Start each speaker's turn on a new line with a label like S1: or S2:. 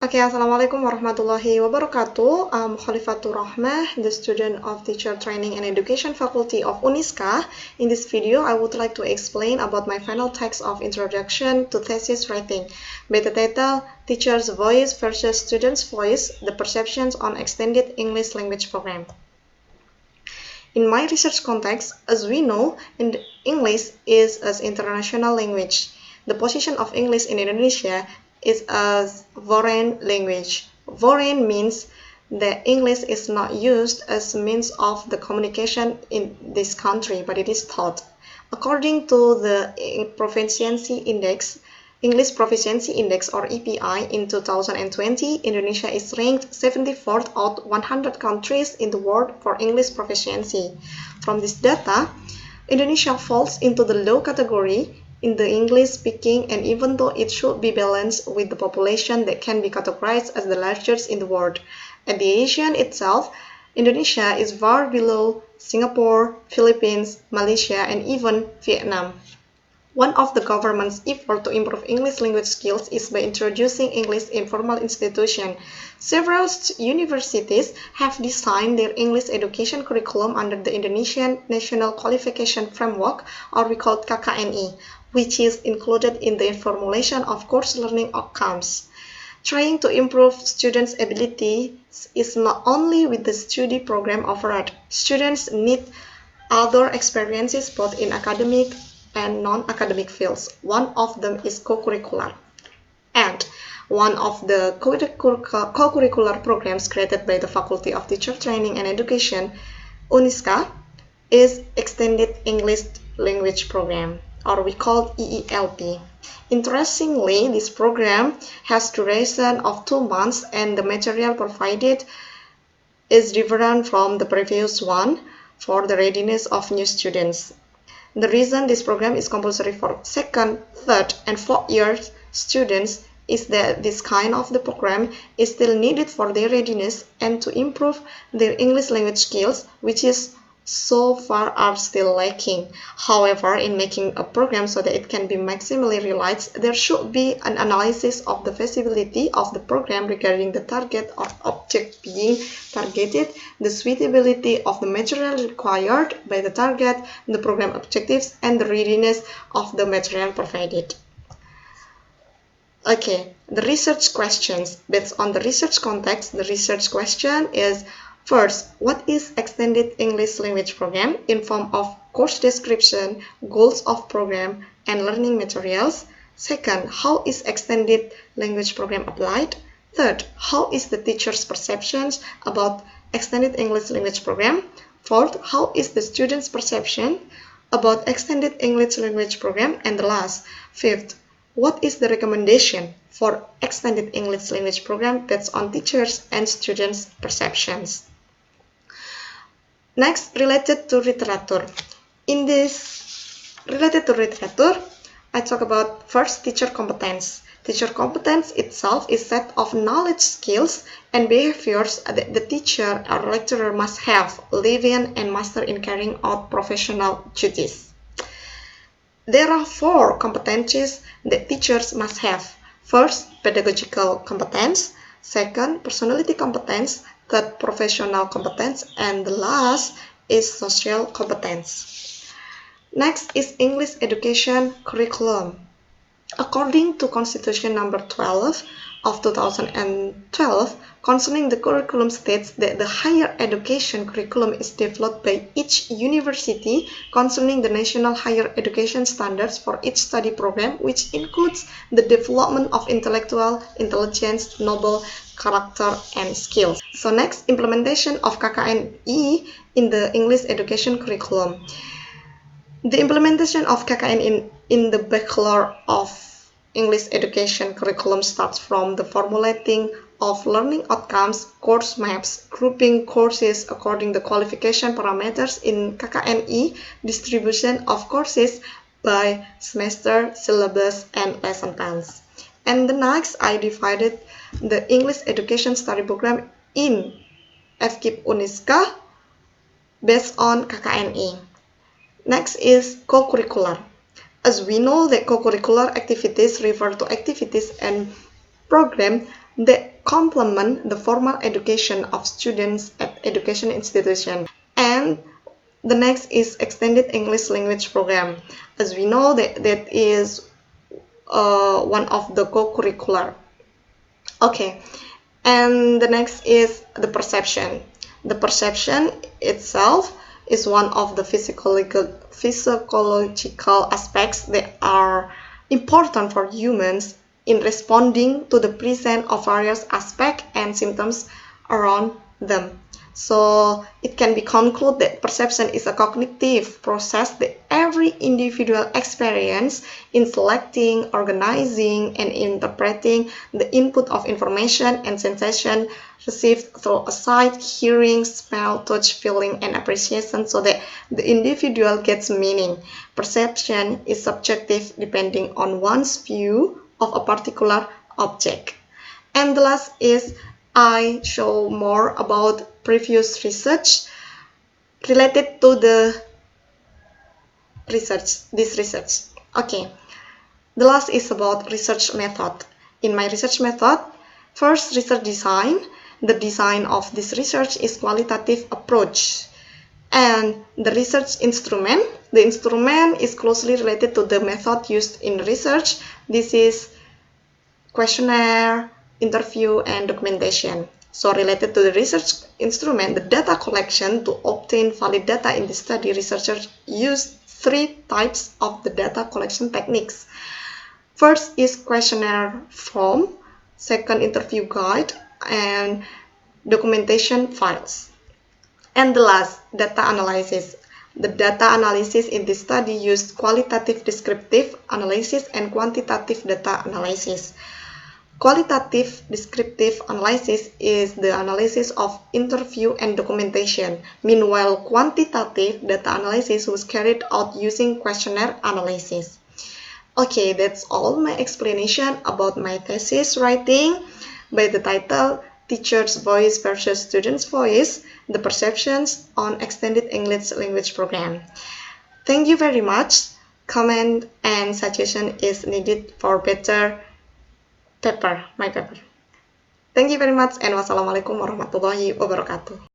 S1: Okay, Assalamualaikum warahmatullahi wabarakatuh. I'm CHOLIFATUR ROHMAH, the student of Teacher Training and Education Faculty of UNISKA. In this video, I would like to explain about my final text of Introduction to Thesis Writing, by the title Teacher's Voice versus Student's Voice, the Perceptions on Extended English Language Program. In my research context, as we know, English is an international language. The position of English in Indonesia is as foreign language. Foreign means that English is not used as means of the communication in this country, but it is taught. According to the English Proficiency Index or EPI in 2020, Indonesia is ranked 74th out of 100 countries in the world for English proficiency. From this data, Indonesia falls into the low category in the English speaking, and even though it should be balanced with the population that can be categorized as the largest in the world. At the Asian itself, Indonesia is far below Singapore, Philippines, Malaysia, and even Vietnam. One of the government's efforts to improve English language skills is by introducing English in formal institutions. Several universities have designed their English education curriculum under the Indonesian National Qualification Framework, or we call KKNI, which is included in the formulation of course learning outcomes. Trying to improve students' abilities is not only with the study program offered. Students need other experiences both in academic and non-academic fields. One of them is co-curricular. And one of the co-curricular programs created by the Faculty of Teacher Training and Education, UNISKA, is Extended English Language Program, or we call EELP. Interestingly, this program has duration of 2 months and the material provided is different from the previous one for the readiness of new students. The reason this program is compulsory for second, third, and fourth year students is that this kind of the program is still needed for their readiness and to improve their English language skills, which is so far are still lacking. However, in making a program so that it can be maximally realized, there should be an analysis of the feasibility of the program regarding the target or object being targeted, the suitability of the material required by the target, the program objectives, and the readiness of the material provided. Okay, the research questions. Based on the research context, the research question is: first, what is Extended English Language Program in form of course description, goals of program, and learning materials? Second, how is Extended Language Program applied? Third, how is the teacher's perceptions about Extended English Language Program? Fourth, how is the student's perception about Extended English Language Program? And the last, fifth, what is the recommendation for Extended English Language Program based on teachers' and students' perceptions? Next, related to literature. In this related to literature, I talk about first teacher competence. Teacher competence itself is a set of knowledge, skills, and behaviors that the teacher or lecturer must have, live in, and master in carrying out professional duties. There are 4 competencies that teachers must have. First, pedagogical competence. Second, personality competence. Third, professional competence. And the last is social competence. Next is English education curriculum. According to Constitution number 12 of 2012, concerning the curriculum states that the higher education curriculum is developed by each university concerning the national higher education standards for each study program, which includes the development of intellectual intelligence, noble character, and skills. So next, implementation of KKNI in the English education curriculum. The implementation of KKN in the Bachelor of English Education curriculum starts from the formulating of learning outcomes, course maps, grouping courses according to qualification parameters in KKNI, distribution of courses by semester, syllabus, and lesson plans. And the next, I divided the English Education Study Program in FKIP UNISKA based on KKNI. Next is co-curricular. As we know that co-curricular activities refer to activities and programs that complement the formal education of students at education institution. And the next is extended English language program. As we know, that is one of the co-curricular. Okay, and the next is the perception. The perception itself is one of the physiological aspects that are important for humans in responding to the presence of various aspects and symptoms around them. So it can be concluded that perception is a cognitive process that every individual experience in selecting, organizing, and interpreting the input of information and sensation received through a sight, hearing, smell, touch, feeling, and appreciation so that the individual gets meaning. Perception is subjective depending on one's view of a particular object. And the last is I show more about previous research related to the this research. Okay, the last is about research method. In my research method, first research design. The design of this research is qualitative approach. And the research instrument, the instrument is closely related to the method used in research. This is questionnaire, interview, and documentation. So related to the research instrument, the data collection to obtain valid data in the study, researchers use 3 types of the data collection techniques. First is questionnaire form, second interview guide, and documentation files. And the last, data analysis. The data analysis in this study used qualitative descriptive analysis and quantitative data analysis. Qualitative descriptive analysis is the analysis of interview and documentation. Meanwhile, quantitative data analysis was carried out using questionnaire analysis. Okay, that's all my explanation about my thesis writing by the title Teacher's Voice versus Student's Voice, the Perceptions on Extended English Language Program. Thank you very much. Comment and suggestion is needed for better my paper. Thank you very much and wassalamualaikum warahmatullahi wabarakatuh.